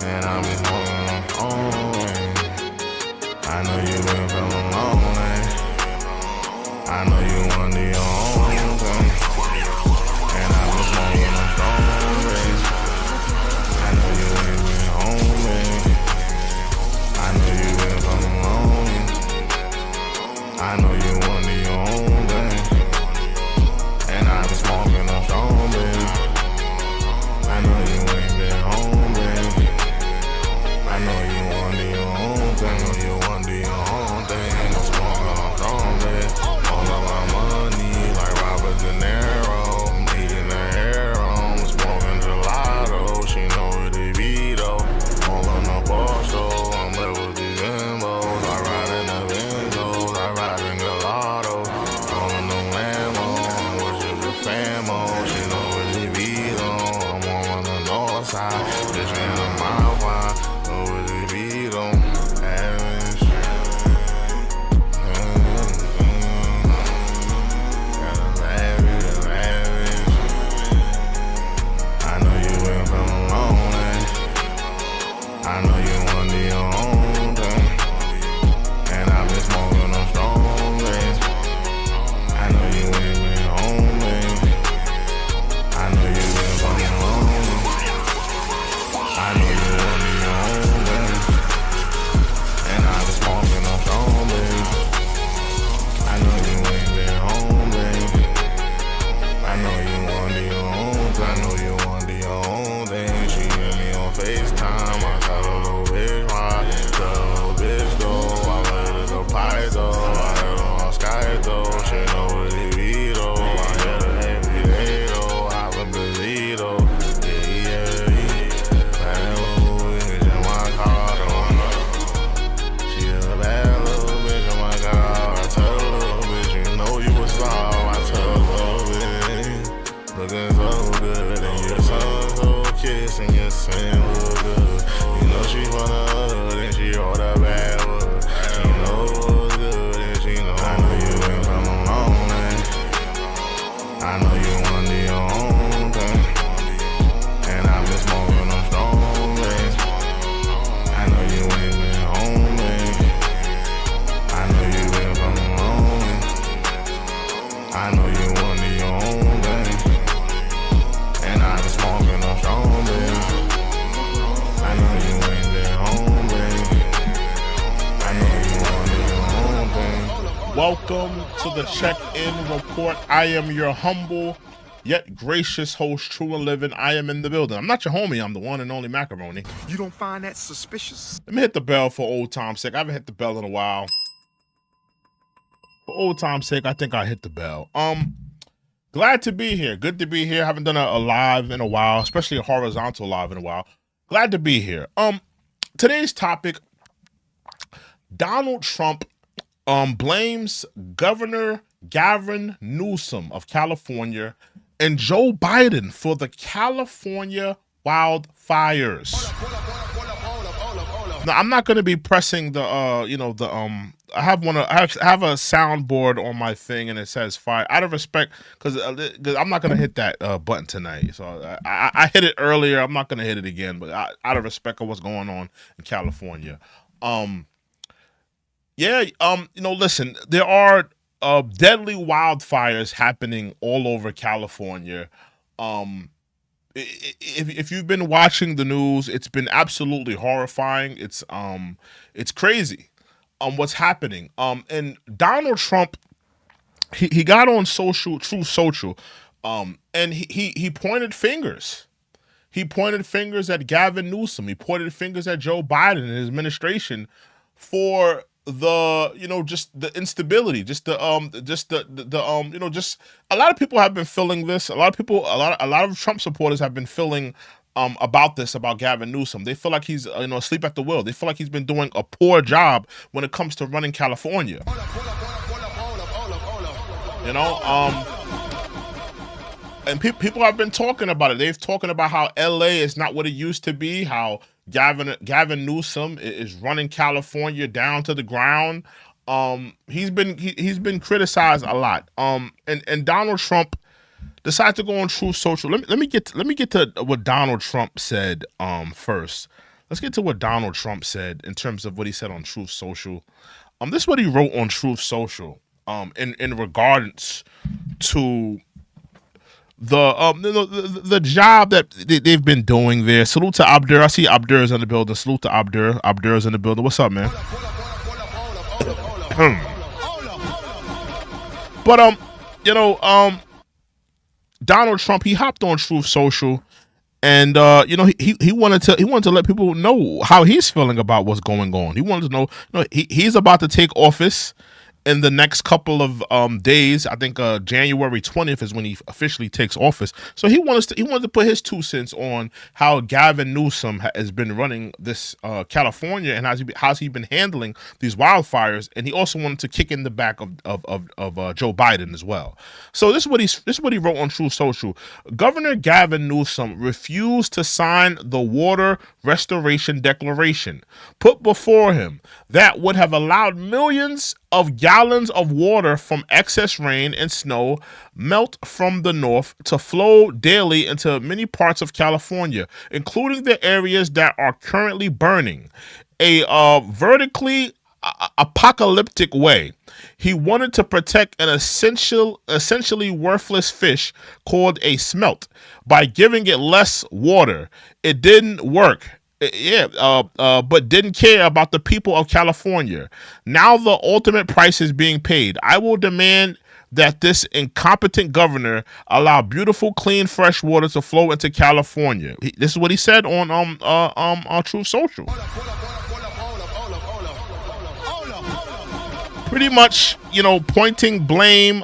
and I'm just smoking on strong. I know you been feeling lonely. I know you want your own thing, and I'm just smoking on strong. I know you ain't been home. I know you been feeling lonely. I know you want your own thing, and I'm just smoking on strong, baby. I know you ain't been home, baby. I know you want your own thing. I know you want your own thing. I'm smoking on strong, baby. All of my money, like Robert De Niro. I'm eating the arrow. I'm smoking gelato. She know what it be, though. All on the bar show. I'm there with the Bimbos. I ride in the Benzos. I ride in gelato. All in the Lambo. I'm worship the famo. She know what it be, though. I'm on the north side. Bitch in the mile wide. Know what it be, though. I know you want your own thing, and I've been smoking on strong, babe. I know you ain't been home, babe. I know you been fucking lonely. I know you want your own thing, and I've been smoking on strong, babe. I know you ain't been home, babe. I know you want your own thing. I know you want your own thing. She hit me on FaceTime. I tell her little bitch why. Tell her little bitch though. I let her go pie though. I hit her on Sky though. She know what it be though. I hit her every day though. I've been busy though. Yeah. Bad little bitch in my car though. She a bad little bitch in my car. I tell her little bitch, you know you a star. I tell her little bitch, looking so good and your son so kissing your sin look good. You know she from the hood and she all that bad wood. She know what's good and she know. I know you been feeling lonely. I know you want your own thing, and I've been smoking on strong, babe. I know you ain't been home, babe. I know you been feeling lonely. I know you want your own thing, and I've been smoking on strong, babe. I know you ain't been home, babe. I know you want your own thing. Welcome to the check-in report. I am your humble yet gracious host, True and Livin. I am in the building. I'm not your homie. I'm the one and only Macaroni. You don't find that suspicious? Let me hit the bell for old time's sake. I haven't hit the bell in a while. For old time's sake, I think I hit the bell. Glad to be here. Good to be here. Haven't done a live in a while, especially a horizontal live in a while. Glad to be here. Today's topic: Donald Trump blames Governor Gavin Newsom of California and Joe Biden for the California wildfires. Now, I'm not going to be pressing the, I have a soundboard on my thing and it says fire. Out of respect, because I'm not going to hit that button tonight. So I hit it earlier. I'm not going to hit it again, but out of respect of what's going on in California. Listen, there are deadly wildfires happening all over California. If you've been watching the news, it's been absolutely horrifying. It's crazy what's happening. And Donald Trump, he got on Truth Social, and he pointed fingers. He pointed fingers at Gavin Newsom. He pointed fingers at Joe Biden and his administration for just the instability, just a lot of people have been feeling this. A lot of Trump supporters have been feeling about Gavin Newsom. They feel like he's asleep at the wheel. They feel like he's been doing a poor job when it comes to running California. And people have been talking about it. They've talking about how LA is not what it used to be, how Gavin Newsom is running California down to the ground. He's been criticized a lot. And Donald Trump decided to go on Truth Social. Let me get to what Donald Trump said first. let's get to what Donald Trump said in terms of what he said on Truth Social. This is what he wrote on Truth Social. In regards to the job that they've been doing there. Salute to Abdur. I see Abdur's in the building. Salute to Abdur. Abdur's in the building. What's up, man? But Donald Trump, he hopped on Truth Social, and he wanted to let people know how he's feeling about what's going on. He wanted to know, he's about to take office in the next couple of days. I think January 20th is when he officially takes office. So he wanted to put his 2 cents on how Gavin Newsom has been running this California, and how's he been handling these wildfires. And he also wanted to kick in the back of Joe Biden as well. So this is what he wrote on Truth Social. Governor Gavin Newsom refused to sign the water restoration declaration put before him that would have allowed millions of gallons of water from excess rain and snow melt from the north to flow daily into many parts of California, including the areas that are currently burning. A vertically apocalyptic way. He wanted to protect an essentially worthless fish called a smelt by giving it less water. It didn't work. But didn't care about the people of California. Now the ultimate price is being paid. I will demand that this incompetent governor allow beautiful, clean, fresh water to flow into California. This is what he said on Truth Social. Pretty much, pointing blame,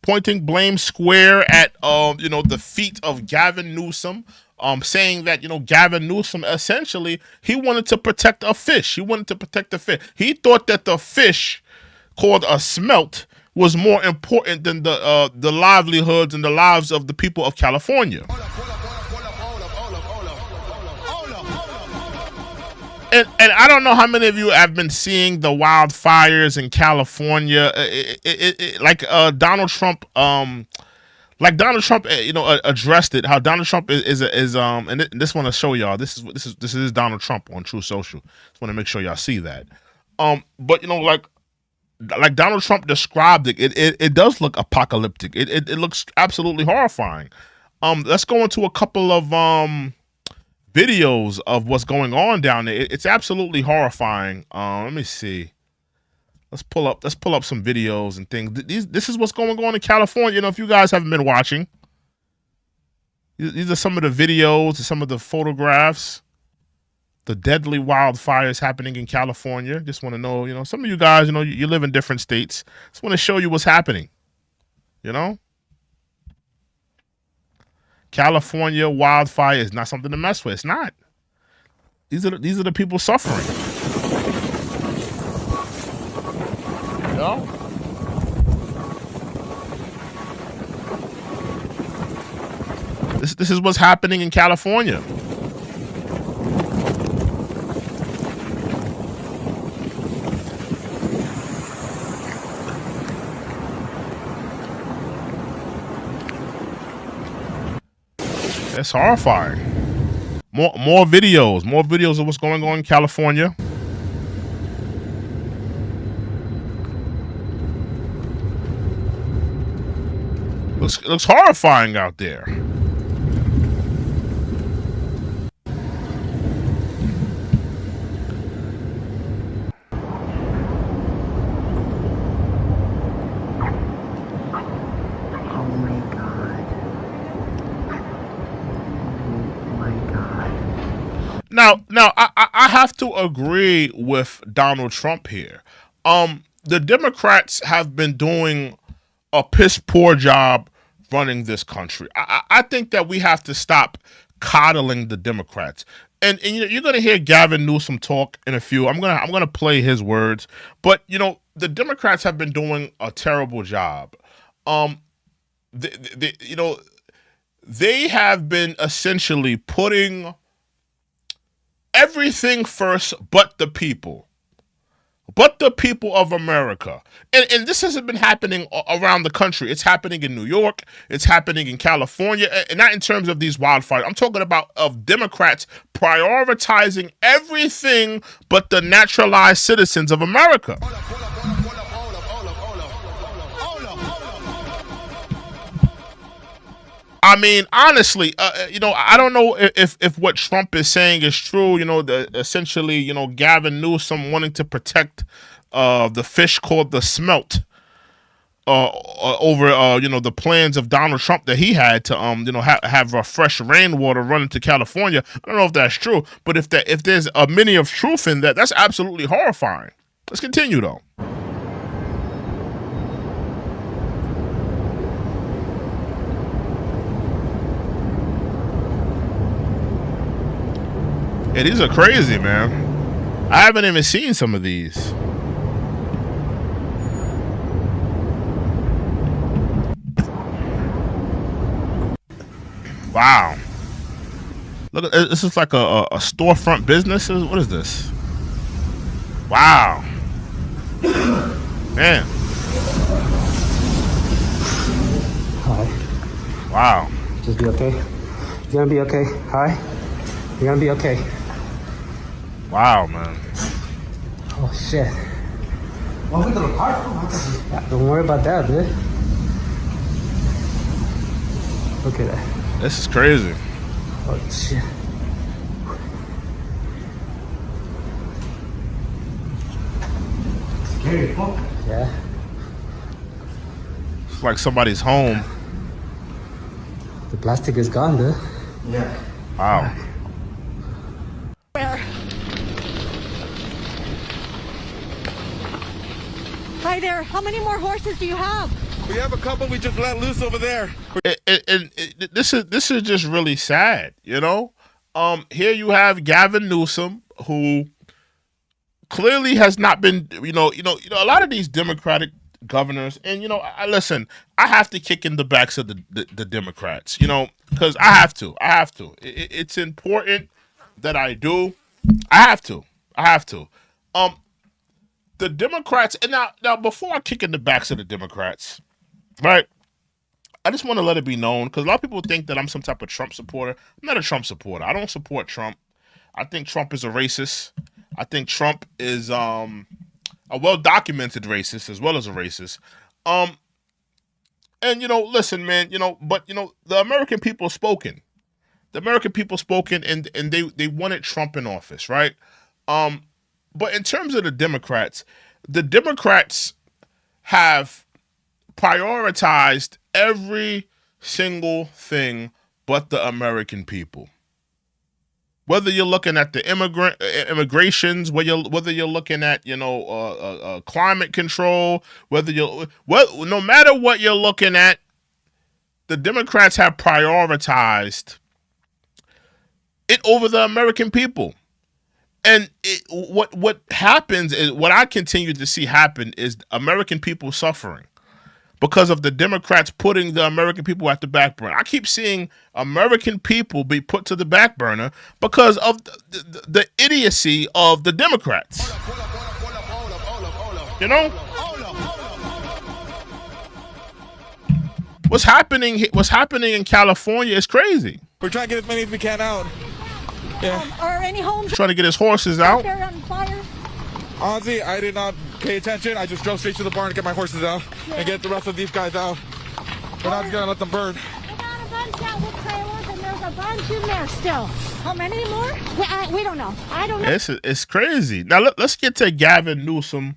pointing blame square at the feet of Gavin Newsom. Saying that, Gavin Newsom, essentially, he wanted to protect a fish. He wanted to protect the fish. He thought that the fish called a smelt was more important than the livelihoods and the lives of the people of California. And I don't know how many of you have been seeing the wildfires in California. Like Donald Trump, addressed it. How Donald Trump is and this want to show y'all. This is Donald Trump on Truth Social. Just want to make sure y'all see that. But like Donald Trump described it, it does look apocalyptic. It looks absolutely horrifying. Let's go into a couple of videos of what's going on down there. It's absolutely horrifying. Let me see. Let's pull up some videos and things. This is what's going on in California. If you guys haven't been watching, these are some of the videos and some of the photographs. The deadly wildfires happening in California. Just want to know, some of you guys, you live in different states. Just want to show you what's happening. California wildfire is not something to mess with. It's not. These are the people suffering. This is what's happening in California. That's horrifying. More videos of what's going on in California. Looks horrifying out there. Now, I have to agree with Donald Trump here. The Democrats have been doing a piss poor job running this country. I think that we have to stop coddling the Democrats. And you're going to hear Gavin Newsom talk in a few. I'm gonna play his words. But the Democrats have been doing a terrible job. They have been essentially putting everything first but the people. but the people of America. And this hasn't been happening around the country. It's happening in New York. It's happening in California. And not in terms of these wildfires. I'm talking about of Democrats prioritizing everything but the naturalized citizens of America. I mean, honestly, I don't know if what Trump is saying is true. Essentially, Gavin Newsom wanting to protect the fish called the smelt over the plans of Donald Trump that he had to have fresh rainwater run into California. I don't know if that's true, but if there's a mini of truth in that, that's absolutely horrifying. Let's continue though. Yeah, these are crazy, man. I haven't even seen some of these. Wow. Look at this. Is like a storefront business. What is this? Wow. Man. Hi. Wow. Just be okay. You're gonna be okay. Hi. You're gonna be okay. Wow, man. Oh shit. Welcome to the park. Don't worry about that, dude. Look at that. This is crazy. Oh shit. Scary, huh? Yeah. It's like somebody's home. The plastic is gone, dude. Yeah. Wow. Hi there. How many more horses do you have? We have a couple we just let loose over there. This is just really sad, Here you have Gavin Newsom, who clearly has not been, a lot of these Democratic governors, and listen, I have to kick in the backs of the Democrats, because I have to. It's important that I do. I have to. The Democrats, and now before I kick in the backs of the Democrats, right? I just want to let it be known, because a lot of people think that I'm some type of Trump supporter. I'm not a Trump supporter. I don't support Trump. I think Trump is a racist. I think Trump is a well-documented racist as well as a racist. And listen, man, but the American people spoken. The American people spoken, and they wanted Trump in office, right? But in terms of the Democrats have prioritized every single thing but the American people. Whether you're looking at the immigrations, whether you're looking at climate control, no matter what you're looking at, the Democrats have prioritized it over the American people. And what happens is, what I continue to see happen is American people suffering because of the Democrats putting the American people at the back burner. I keep seeing American people be put to the back burner because of the idiocy of the Democrats. What's happening in California is crazy. We're trying to get as many as we can out. Yeah. Are any homes Trying to get his horses out. there on fire? Honestly, I did not pay attention. I just drove straight to the barn to get my horses out and get the rest of these guys out. We're not gonna let them burn. We got a bunch out with trailers, and there's a bunch in there still. How many more? We don't know. I don't know. It's crazy. Now let's get to Gavin Newsom.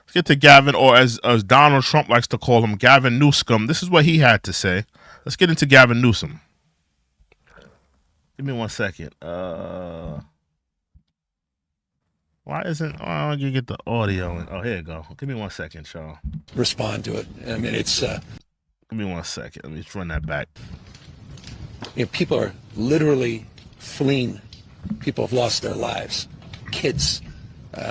Let's get to Gavin, or as Donald Trump likes to call him, Gavin Newsom. This is what he had to say. Let's get into Gavin Newsom. Give me 1 second. Why isn't? Oh, I can get the audio. Oh, here you go. Give me 1 second, y'all. Respond to it. I mean, it's. Give me 1 second. Let me just run that back. People are literally fleeing. People have lost their lives. Kids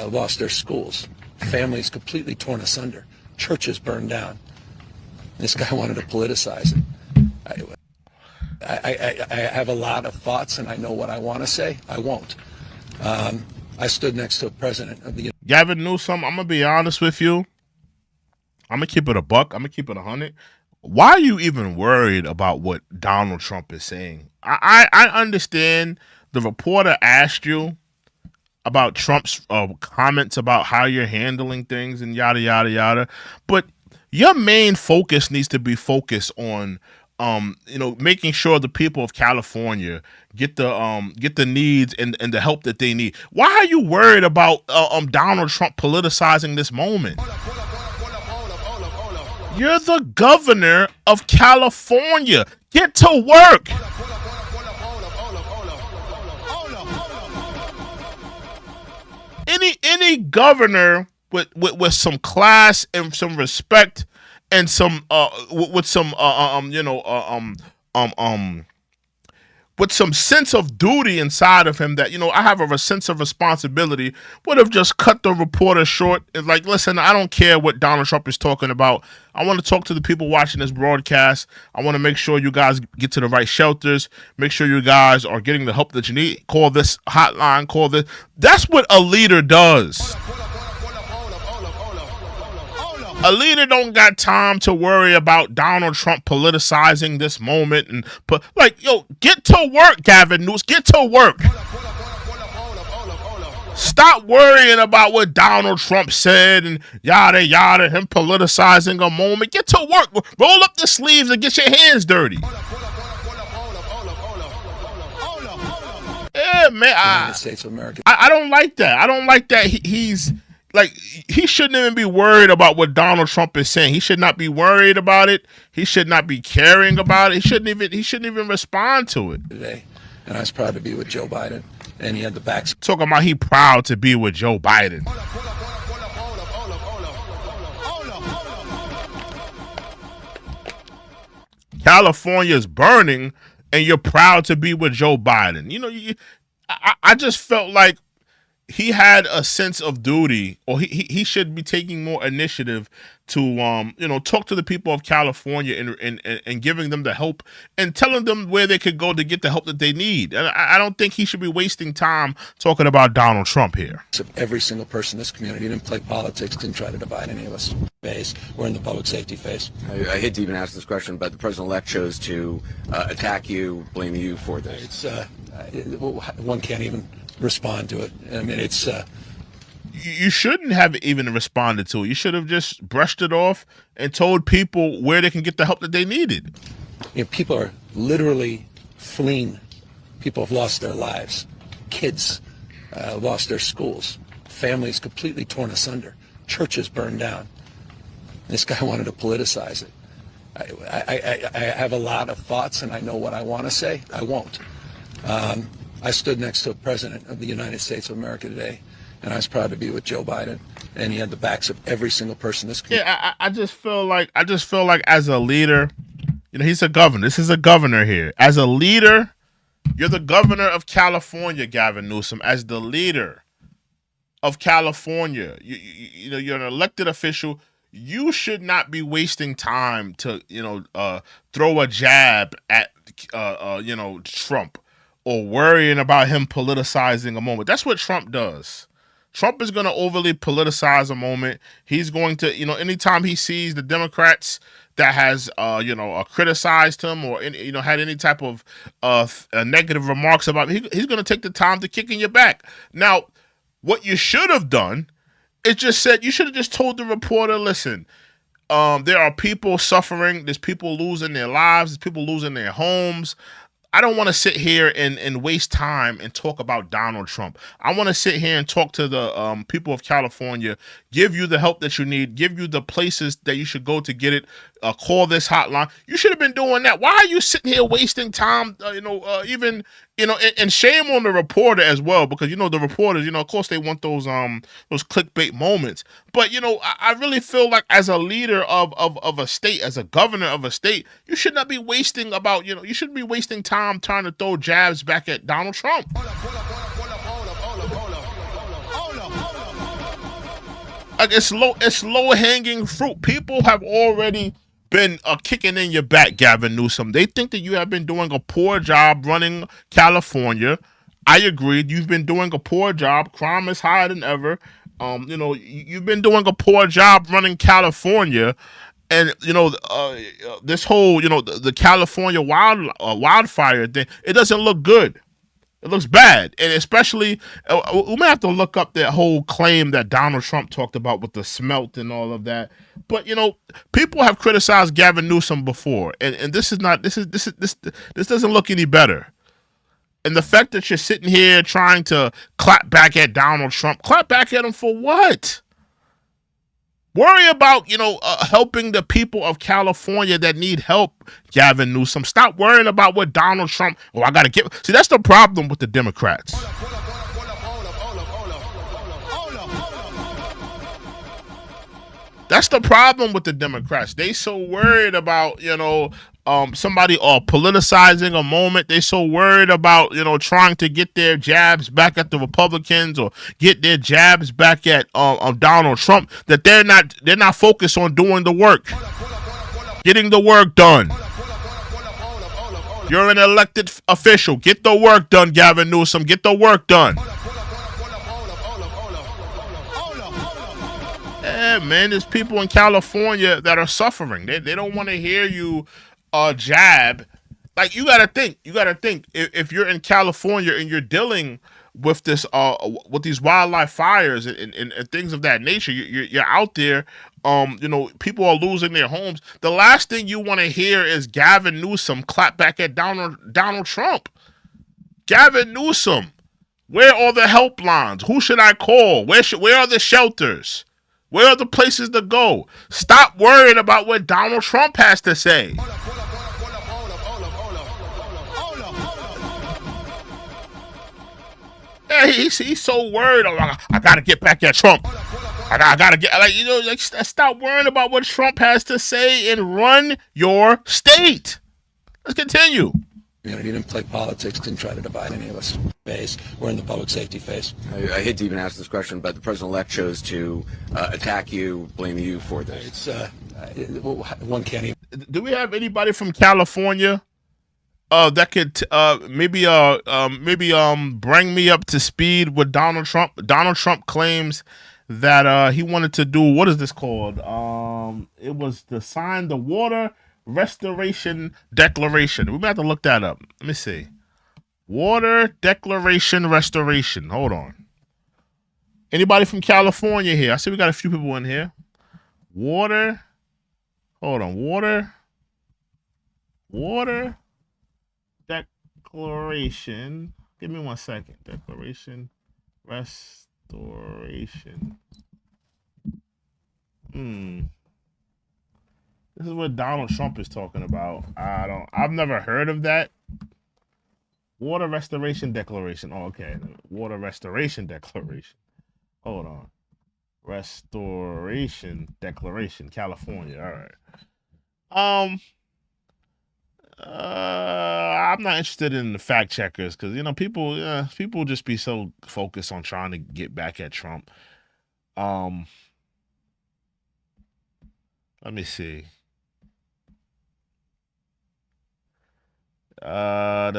lost their schools. Families completely torn asunder. Churches burned down. This guy wanted to politicize it. I have a lot of thoughts, and I know what I want to say. I won't. I stood next to a president of the Gavin Newsom, I'm gonna be honest with you. I'm gonna keep it a buck. I'm gonna keep it 100. Why are you even worried about what Donald Trump is saying? I understand the reporter asked you about Trump's comments about how you're handling things and yada yada yada, but your main focus needs to be focused on making sure the people of California get the needs and the help that they need. Why are you worried about Donald Trump politicizing this moment? You're the governor of California. Get to work. Any governor with some class and some respect and some with some with some sense of duty inside of him that, I have a sense of responsibility, would have just cut the reporter short. It's like, listen, I don't care what Donald Trump is talking about. I want to talk to the people watching this broadcast. I want to make sure you guys get to the right shelters. Make sure you guys are getting the help that you need. Call this hotline. Call this. That's what a leader does. A leader don't got time to worry about Donald Trump politicizing this moment and get to work, Gavin Newsom. Get to work. Stop worrying about what Donald Trump said and yada yada, him politicizing a moment. Get to work. Roll up the sleeves and get your hands dirty. Yeah, man. United States of America. I don't like that. I don't like that. He shouldn't even be worried about what Donald Trump is saying. He should not be worried about it. He should not be caring about it. He shouldn't even respond to it. Today, and I was proud to be with Joe Biden, and he had the backs. Talking about he proud to be with Joe Biden. California's burning, and you're proud to be with Joe Biden. I just felt like he had a sense of duty, or he should be taking more initiative to talk to the people of California and giving them the help and telling them where they could go to get the help that they need. And I don't think he should be wasting time talking about Donald Trump here. Every single person in this community didn't play politics, didn't try to divide any of us. We're in the public safety phase. I hate to even ask this question, but the president-elect chose to attack you, blame you for this. One can't even respond to it. I mean, it's you shouldn't have even responded to it. You should have just brushed it off and told people where they can get the help that they needed. People are literally fleeing. People have lost their lives. Kids lost their schools. Families completely torn asunder. Churches burned down. This guy wanted to politicize it. I have a lot of thoughts, and I know what I want to say. I won't. I stood next to a president of the United States of America today, and I was proud to be with Joe Biden, and he had the backs of every single person in this community. Yeah, I just feel like as a leader, he's a governor. This is a governor here. As a leader, you're the governor of California, Gavin Newsom. As the leader of California, you're an elected official. You should not be wasting time to throw a jab at Trump, or worrying about him politicizing a moment. That's what Trump does. Trump is going to overly politicize a moment. He's going to, anytime he sees the Democrats that has, criticized him or, had any type of negative remarks about him, he's going to take the time to kick in your back. Now, what you should have done is you should have just told the reporter, listen, there are people suffering. There's people losing their lives. There's people losing their homes. I don't want to sit here and waste time and talk about Donald Trump. I want to sit here and talk to the people of California, give you the help that you need, give you the places that you should go to get it. Call this hotline. You should have been doing that. Why are you sitting here wasting time? And shame on the reporter as well, because the reporters, of course they want those clickbait moments. But I really feel like as a leader of a state, as a governor of a state, you should not be wasting you shouldn't be wasting time trying to throw jabs back at Donald Trump. Like it's low hanging fruit. People have already been kicking in your back, Gavin Newsom. They think that you have been doing a poor job running California. I agree. You've been doing a poor job. Crime is higher than ever. You've been doing a poor job running California, and this whole the California wildfire thing. It doesn't look good. It looks bad, and especially we may have to look up that whole claim that Donald Trump talked about with the smelt and all of that. But people have criticized Gavin Newsom before, and this doesn't look any better. And the fact that you're sitting here trying to clap back at Donald Trump, clap back at him for what? Worry about, helping the people of California that need help, Gavin Newsom. Stop worrying about what Donald Trump, I got to get. See, that's the problem with the Democrats. That's the problem with the Democrats. They so worried about, somebody politicizing a moment. They so worried about, trying to get their jabs back at the Republicans or get their jabs back at Donald Trump that they're not focused on doing the work, getting the work done. You're an elected official. Get the work done, Gavin Newsom. Get the work done. Yeah, man, there's people in California that are suffering. They don't want to hear you jab. Like, you gotta think if you're in California and you're dealing with this with these wildlife fires and things of that nature, you're out there, people are losing their homes. The last thing you want to hear is Gavin Newsom clap back at Donald Trump. Gavin Newsom, where are the helplines? Who should I call? Where are the shelters? Where are the places to go? Stop worrying about what Donald Trump has to say. Yeah, he's so worried. I got to get back at Trump. I got to get, stop worrying about what Trump has to say and run your state. Let's continue. You didn't play politics, didn't try to divide any of us. We're in the public safety phase. I hate to even ask this question, but the president-elect chose to attack you, blame you for this. One can't even. Do we have anybody from California that could maybe bring me up to speed with Donald Trump? Donald Trump claims that he wanted to do, what is this called? It was to sign the Water Restoration Declaration. We might have to look that up. Let me see. Water Declaration Restoration. Hold on. Anybody from California here? I see we got a few people in here. Water. Hold on. Water Declaration. Give me 1 second. Declaration Restoration. This is what Donald Trump is talking about. I've never heard of that. Water Restoration Declaration. Oh, okay. Water Restoration Declaration. Hold on. Restoration Declaration, California. All right. I'm not interested in the fact checkers because people just be so focused on trying to get back at Trump. Let me see. Yeah,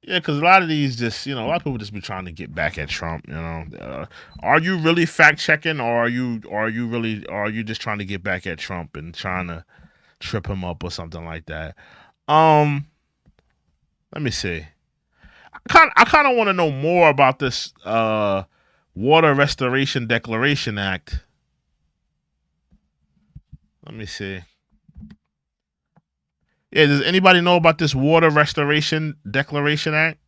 because a lot of these just, a lot of people just be trying to get back at Trump. Are you really fact checking, or are you just trying to get back at Trump and trying to trip him up or something like that? Let me see. I kind of want to know more about this Water Restoration Declaration Act. Let me see. Yeah, does anybody know about this Water Restoration Declaration Act?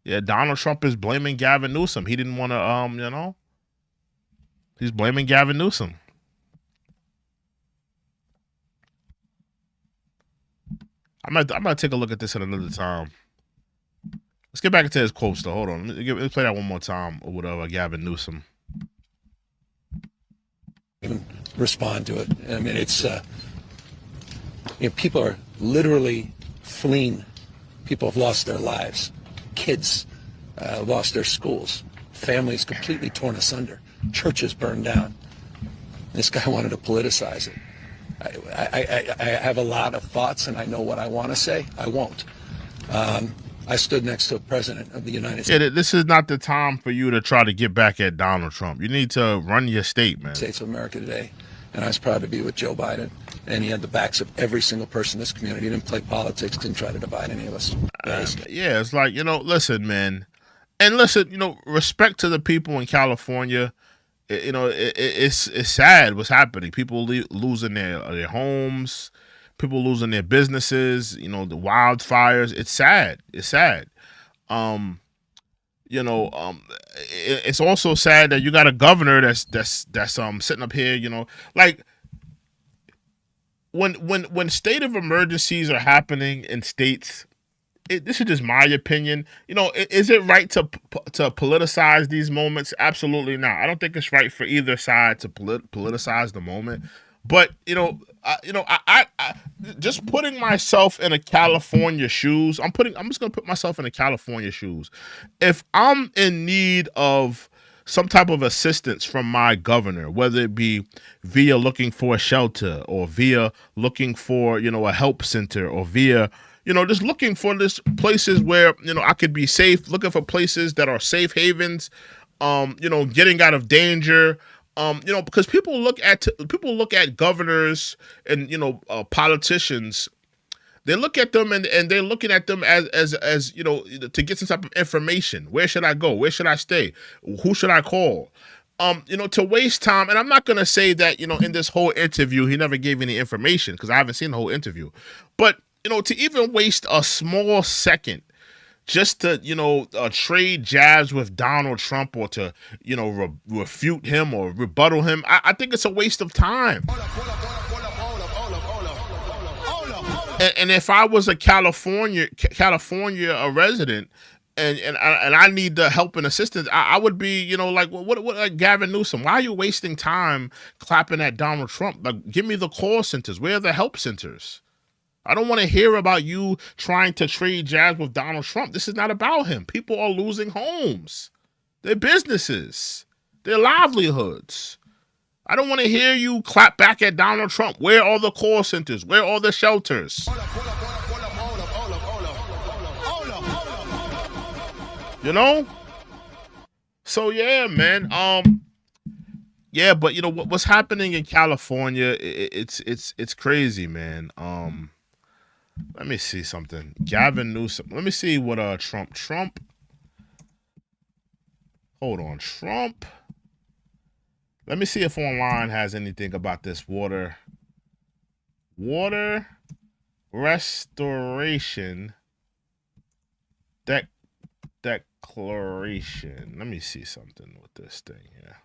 Yeah, Donald Trump is blaming Gavin Newsom. He didn't want to, he's blaming Gavin Newsom. I'm gonna take a look at this at another time. Let's get back into his quotes, though. Hold on. Let's play that one more time with Gavin Newsom. Even respond to it. I mean, it's people are literally fleeing. People have lost their lives. Kids lost their schools. Families completely torn asunder. Churches burned down. This guy wanted to politicize it. I have a lot of thoughts, and I know what I want to say. I won't. I stood next to a president of the United Yeah, this is not the time for you to try to get back at Donald Trump. You need to run your state, man. States of America today, and I was proud to be with Joe Biden. And he had the backs of every single person in this community. He didn't play politics, didn't try to divide any of us. Yeah, it's like, listen, man. And listen, respect to the people in California. It's sad what's happening. People losing their homes, people losing their businesses. The wildfires. It's sad. It's sad. It's also sad that you got a governor that's sitting up here. Like when state of emergencies are happening in states. This is just my opinion. Is it right to politicize these moments? Absolutely not. I don't think it's right for either side to politicize the moment. But I just putting myself in a California shoes. I'm just gonna put myself in a California shoes. If I'm in need of some type of assistance from my governor, whether it be via looking for a shelter or via looking for a help center or via just looking for places where, I could be safe, looking for places that are safe havens, getting out of danger, because people look at governors and, politicians, they look at them and they're looking at them as to get some type of information. Where should I go? Where should I stay? Who should I call? To waste time. And I'm not going to say that, in this whole interview, he never gave any information because I haven't seen the whole interview, but to even waste a small second just to, trade jabs with Donald Trump or to, refute him or rebuttal him, I think it's a waste of time. And if I was a California resident and I need the help and assistance, I would be, like Gavin Newsom. Why are you wasting time clapping at Donald Trump? Like, give me the call centers. Where are the help centers? I don't want to hear about you trying to trade jabs with Donald Trump. This is not about him. People are losing homes, their businesses, their livelihoods. I don't want to hear you clap back at Donald Trump. Where are the call centers? Where are the shelters? So yeah, man. Yeah, but what's happening in California? It's crazy, man. Let me see something. Gavin Newsom. Let me see what Trump. Hold on, Trump. Let me see if online has anything about this water restoration declaration. Let me see something with this thing here.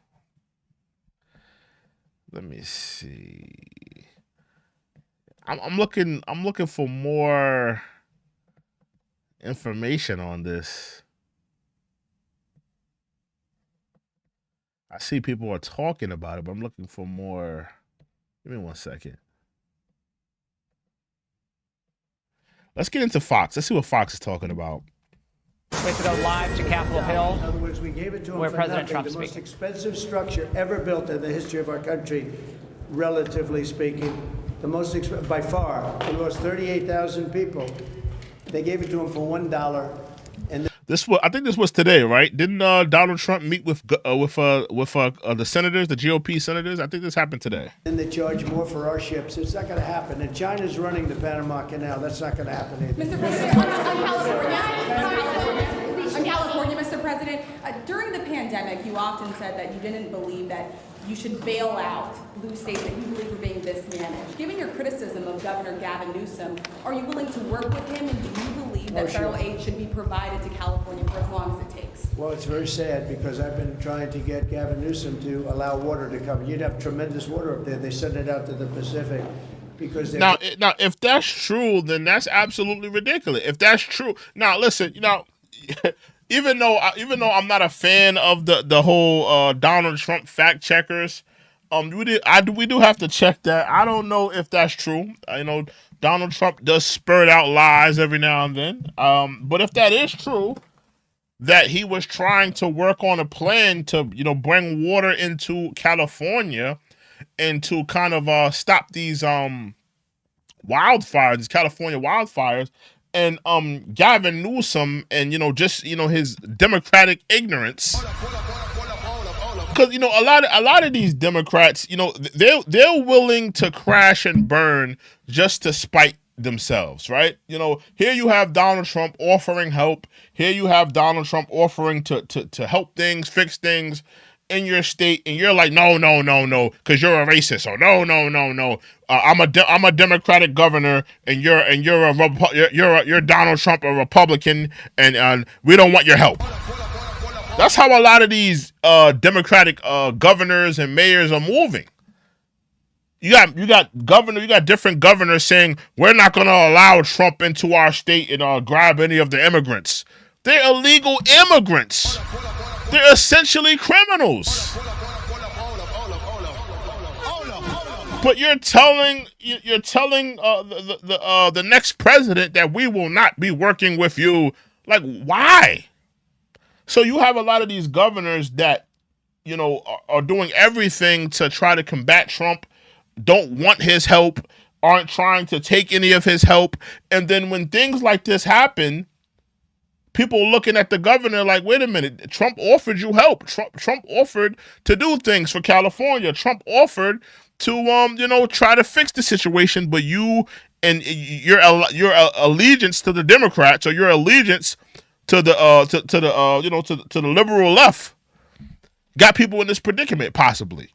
Let me see. I'm looking for more information on this. I see people are talking about it, but I'm looking for more. Give me 1 second. Let's get into Fox. Let's see what Fox is talking about. We have to go live to Capitol Hill. In other words, we gave it to him where for President nothing. Trump's The most speaking. expensive structure ever built in the history of our country, relatively speaking. The most by far. We lost 38,000 people. They gave it to him for $1. And I think this was today, right? Didn't Donald Trump meet with the senators, the GOP senators? I think this happened today. then they charge more for our ships. It's not going to happen. And China's running the Panama Canal. That's not going to happen either. Mr. President, on California, Mr. President, during the pandemic, you often said that you didn't believe that you should bail out blue states that you believe were being mismanaged. Given your criticism of Governor Gavin Newsom, are you willing to work with him, and do you believe that federal aid should be provided to California for as long as it takes? Well, it's very sad because I've been trying to get Gavin Newsom to allow water to come. You'd have tremendous water up there. They send it out to the Pacific. Because now, if that's true, then that's absolutely ridiculous. If that's true, now listen, even though I'm not a fan of the whole Donald Trump fact checkers, we do have to check that. I don't know if that's true. Donald Trump does spurt out lies every now and then. But if that is true, that he was trying to work on a plan to bring water into California, and to kind of stop these wildfires, these California wildfires, and Gavin Newsom and just his Democratic ignorance. Because a lot of these Democrats, they're willing to crash and burn just to spite themselves, right? Here you have Donald Trump offering help. Here you have Donald Trump offering to help things, fix things in your state, and you're like, no, because you're a racist. Or no. I'm a Democratic governor, and you're Donald Trump, a Republican, and we don't want your help. That's how a lot of these Democratic governors and mayors are moving. You got different governors saying we're not going to allow Trump into our state and grab any of the immigrants. They're illegal immigrants. They're essentially criminals. But you're telling the next president that we will not be working with you. Like, why? So you have a lot of these governors that, are doing everything to try to combat Trump, don't want his help, aren't trying to take any of his help. And then when things like this happen, people looking at the governor like, wait a minute, Trump offered you help. Trump offered to do things for California. Trump offered to, try to fix the situation. But you and your allegiance to the Democrats, or your allegiance to the liberal left, got people in this predicament, possibly.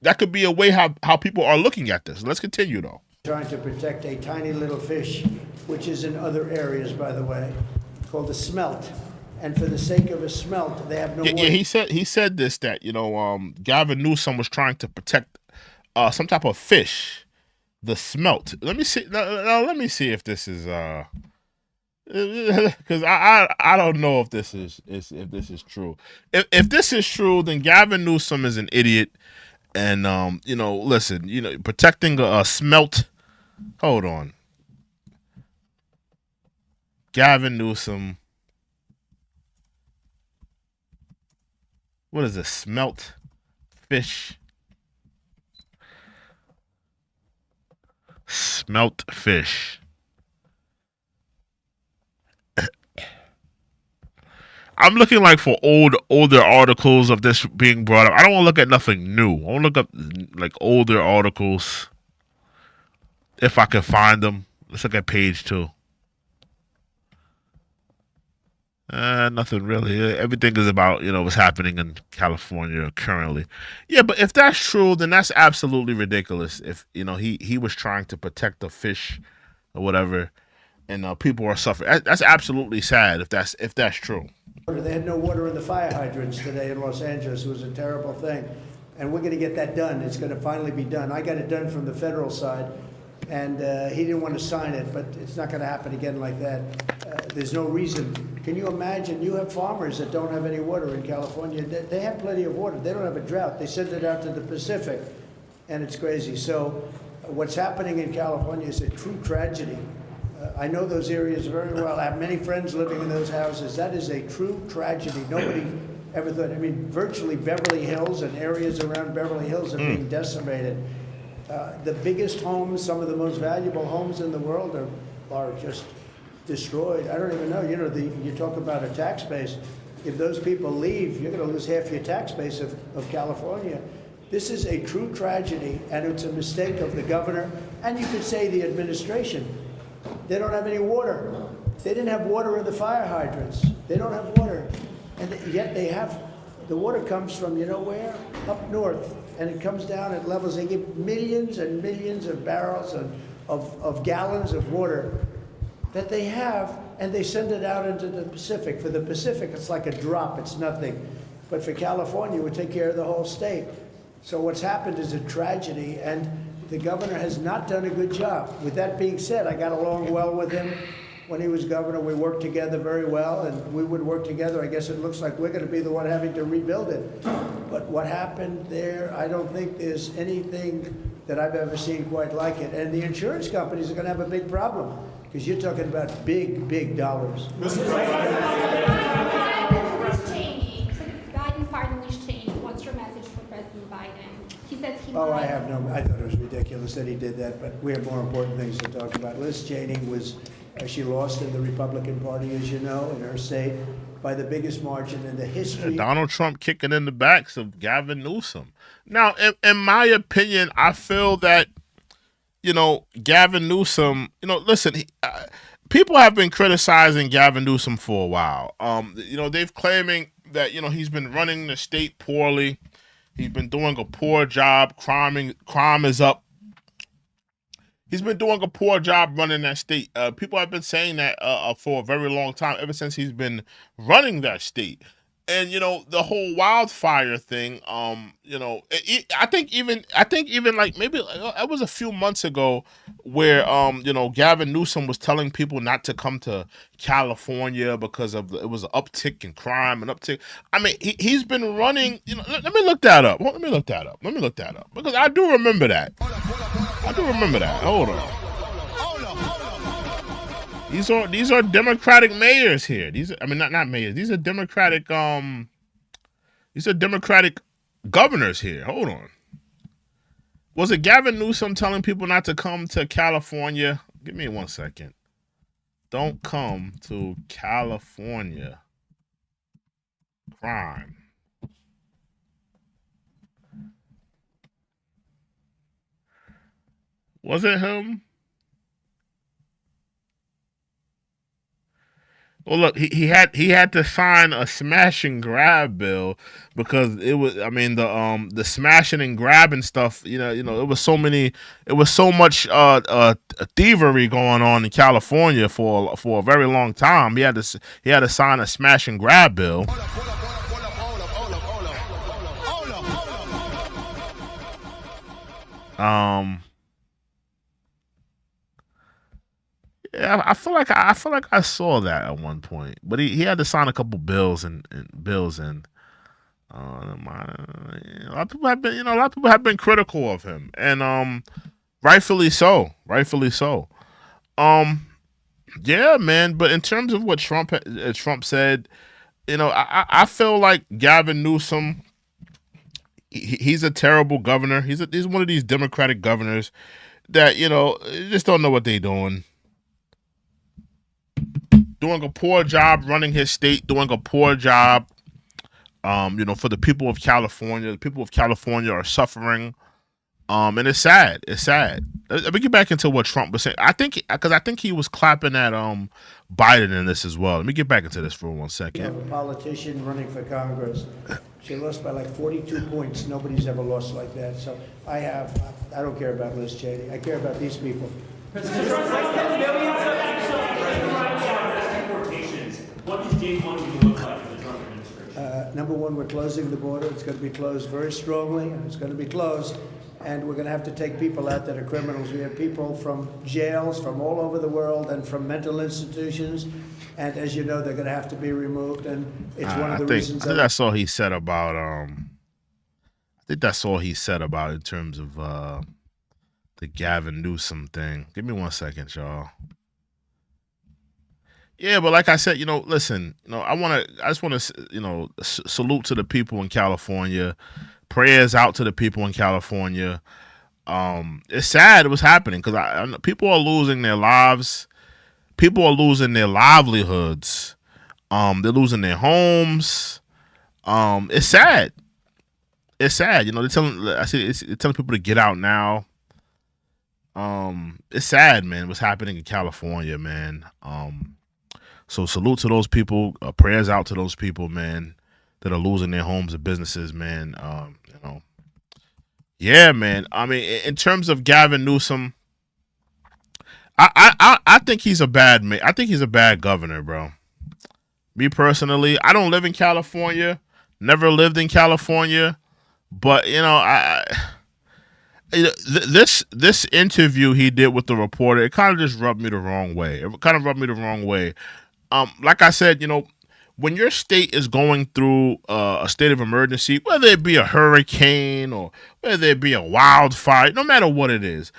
That could be a way how people are looking at this. Let's continue, though. Trying to protect a tiny little fish, which is in other areas, by the way, called a smelt. And for the sake of a smelt, they have no water. Yeah, he said this, that, Gavin Newsom was trying to protect some type of fish, the smelt. Let me see. Now, let me see if this is because I don't know if this is true. If this is true, then Gavin Newsom is an idiot. And listen, protecting a smelt. Hold on, Gavin Newsom. What is a smelt fish? Smelt fish. I'm looking like for older articles of this being brought up. I don't want to look at nothing new. I want to look up like older articles if I can find them. Let's look at page 2. Nothing really. Everything is about what's happening in California currently. Yeah, but if that's true, then that's absolutely ridiculous. If he was trying to protect the fish or whatever, and people are suffering. That's absolutely sad if that's true. They had no water in the fire hydrants today in Los Angeles. It was a terrible thing. And we're going to get that done. It's going to finally be done. I got it done from the federal side, and he didn't want to sign it, but it's not going to happen again like that. There's no reason. Can you imagine? You have farmers that don't have any water in California. They have plenty of water. They don't have a drought. They send it out to the Pacific, and it's crazy. So what's happening in California is a true tragedy. I know those areas very well. I have many friends living in those houses. That is a true tragedy. Nobody ever thought. I mean, virtually Beverly Hills and areas around Beverly Hills are being decimated. The biggest homes, some of the most valuable homes in the world are just destroyed. I don't even know. You talk about a tax base. If those people leave, you're going to lose half your tax base of California. This is a true tragedy, and it's a mistake of the governor, and you could say the administration. They don't have any water. They didn't have water in the fire hydrants. They don't have water. And yet they have, the water comes from, where? Up north. And it comes down at levels, they give millions and millions of barrels of gallons of water that they have, and they send it out into the Pacific. For the Pacific, it's like a drop, it's nothing. But for California, it would take care of the whole state. So what's happened is a tragedy, and the governor has not done a good job. With that being said, I got along well with him when he was governor. We worked together very well, and we would work together. I guess it looks like we're going to be the one having to rebuild it. But what happened there, I don't think there's anything that I've ever seen quite like it. And the insurance companies are going to have a big problem, because you're talking about big, big dollars. Biden pardon is changed. What's your message for President Biden? He said Oh, I have no, I thought it was ridiculous that he did that, but we have more important things to talk about. Liz Cheney was, she lost in the Republican Party, as you know, in her state, by the biggest margin in the history. Donald Trump kicking in the backs of Gavin Newsom. Now, in my opinion, I feel that, Gavin Newsom, listen, people have been criticizing Gavin Newsom for a while. They've claiming that, he's been running the state poorly. He's been doing a poor job. Crime is up. He's been doing a poor job running that state. People have been saying that for a very long time, ever since he's been running that state. And the whole wildfire thing. I think even like maybe it was a few months ago where Gavin Newsom was telling people not to come to California because it was an uptick in crime and uptick. I mean, he's been running. Let me look that up. Let me look that up because I do remember that. Hold on. These are Democratic mayors here. Not mayors. These are Democratic governors here. Hold on. Was it Gavin Newsom telling people not to come to California? Give me 1 second. Don't come to California. Crime. Was it him? Well, look, he had to sign a smash and grab bill because it was. I mean, the smashing and grabbing stuff. It was so much thievery going on in California for a very long time. He had to sign a smash and grab bill. Yeah, I feel like I saw that at one point, but he had to sign a couple bills and a lot of people have been critical of him, and rightfully so. Yeah, man. But in terms of what Trump said, I feel like Gavin Newsom, he's a terrible governor. He's one of these Democratic governors that just don't know what they're doing. Doing a poor job running his state, doing a poor job, for the people of California. The people of California are suffering, and it's sad. Let me get back into what Trump was saying. I think he was clapping at Biden in this as well. Let me get back into this for 1 second. You have a politician running for Congress. She lost by like 42 points. Nobody's ever lost like that. So I don't care about Liz Cheney. I care about these people. President Trump has millions of deportations. What does day one even look like in the Trump administration? Number one, we're closing the border. It's going to be closed very strongly, and it's going to be closed. And we're going to have to take people out that are criminals. We have people from jails from all over the world and from mental institutions. And as you know, they're going to have to be removed. And it's one of the reasons. I think that's all he said about. I think that's all he said about in terms of the Gavin Newsom thing. Give me 1 second, y'all. Yeah, but like I said, listen, I just want to, salute to the people in California. Prayers out to the people in California. It's sad it was happening because people are losing their lives. People are losing their livelihoods. They're losing their homes. It's sad. It's sad. They're telling people to get out now. It's sad, man, what's happening in California, man. So salute to those people. Prayers out to those people, man, that are losing their homes and businesses, man. Yeah, man. I mean, in terms of Gavin Newsom, I think he's a bad man. I think he's a bad governor, bro. Me personally, I don't live in California. Never lived in California, but this interview he did with the reporter, it kind of just rubbed me the wrong way. Like I said, when your state is going through a state of emergency, whether it be a hurricane or whether it be a wildfire, no matter what it is,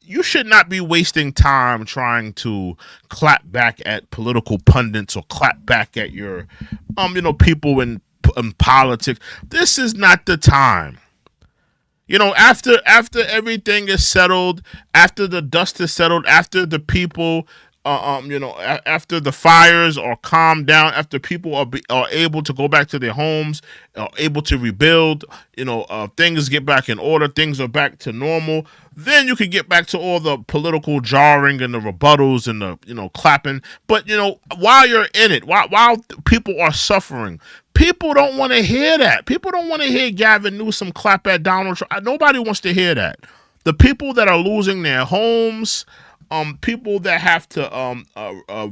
you should not be wasting time trying to clap back at political pundits or clap back at your, people in politics. This is not the time You know, after everything is settled, after the dust is settled, after the people, after the fires are calmed down, after people are able to go back to their homes, are able to rebuild, things get back in order, things are back to normal, then you can get back to all the political jarring and the rebuttals and the, clapping. But, while you're in it, while people are suffering, people don't want to hear that. People don't want to hear Gavin Newsom clap at Donald Trump. Nobody wants to hear that. The people that are losing their homes, people that have to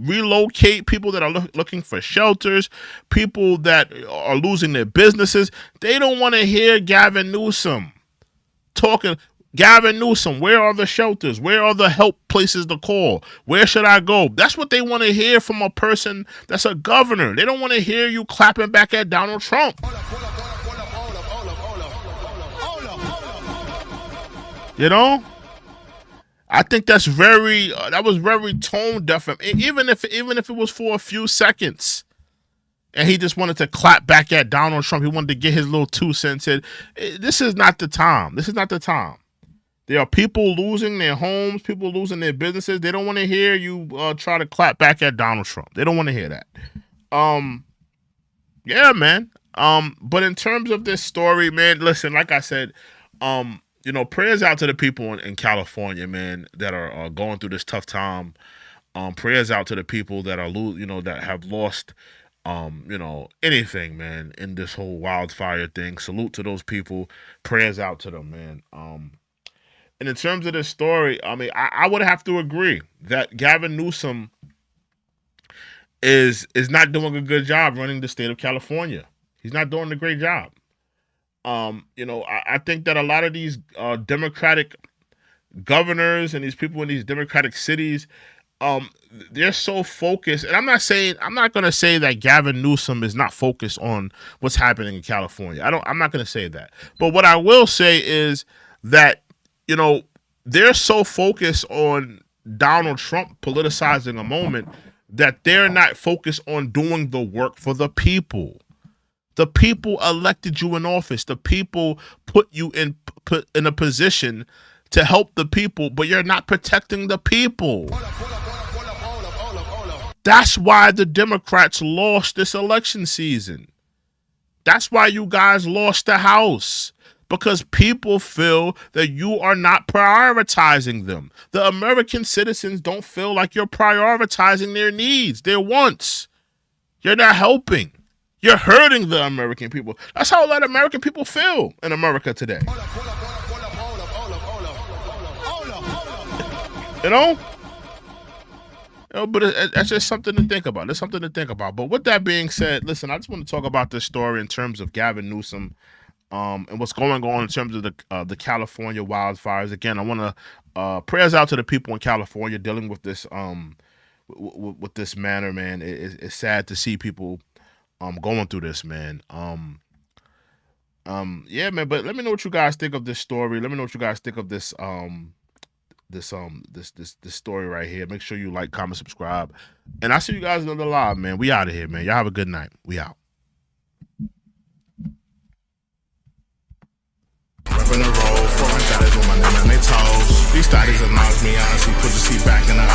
relocate, people that are looking for shelters, people that are losing their businesses, they don't want to hear Gavin Newsom talking. Gavin Newsom, where are the shelters? Where are the help places to call? Where should I go? That's what they want to hear from a person that's a governor. They don't want to hear you clapping back at Donald Trump. I think that was very tone deaf. Even if it was for a few seconds, and he just wanted to clap back at Donald Trump, he wanted to get his little 2 cents in. This is not the time. This is not the time. There are people losing their homes, people losing their businesses. They don't want to hear you try to clap back at Donald Trump. They don't want to hear that. Yeah, man. But in terms of this story, man, listen, like I said, prayers out to the people in California, man, that are going through this tough time. Prayers out to the people that are that have lost anything, man, in this whole wildfire thing. Salute to those people. Prayers out to them, man. And in terms of this story, I mean, I would have to agree that Gavin Newsom is not doing a good job running the state of California. He's not doing a great job. I think that a lot of these Democratic governors and these people in these Democratic cities, they're so focused. And I'm not going to say that Gavin Newsom is not focused on what's happening in California. I'm not going to say that. But what I will say is that, they're so focused on Donald Trump politicizing a moment that they're not focused on doing the work for the people. The people elected you in office. The people put you in a position to help the people, but you're not protecting the people. That's why the Democrats lost this election season. That's why you guys lost the House. Because people feel that you are not prioritizing them. The American citizens don't feel like you're prioritizing their needs, their wants. You're not helping. You're hurting the American people. That's how a lot of American people feel in America today. But that's just something to think about. There's something to think about. But with that being said, listen, I just want to talk about this story in terms of Gavin Newsom. And what's going on in terms of the California wildfires. Again, I want to prayers out to the people in California dealing with this with this manner, man. It's sad to see people going through this, man. Yeah, man. But let me know what you guys think of this story. Let me know what you guys think of this this story right here. Make sure you like, comment, subscribe, and I'll see you guys in another live, man. We out of here, man. Y'all have a good night. We out. Reppin' the road, foreign got it on my name and they toes. These studies have knocked me out, she put the seat back and I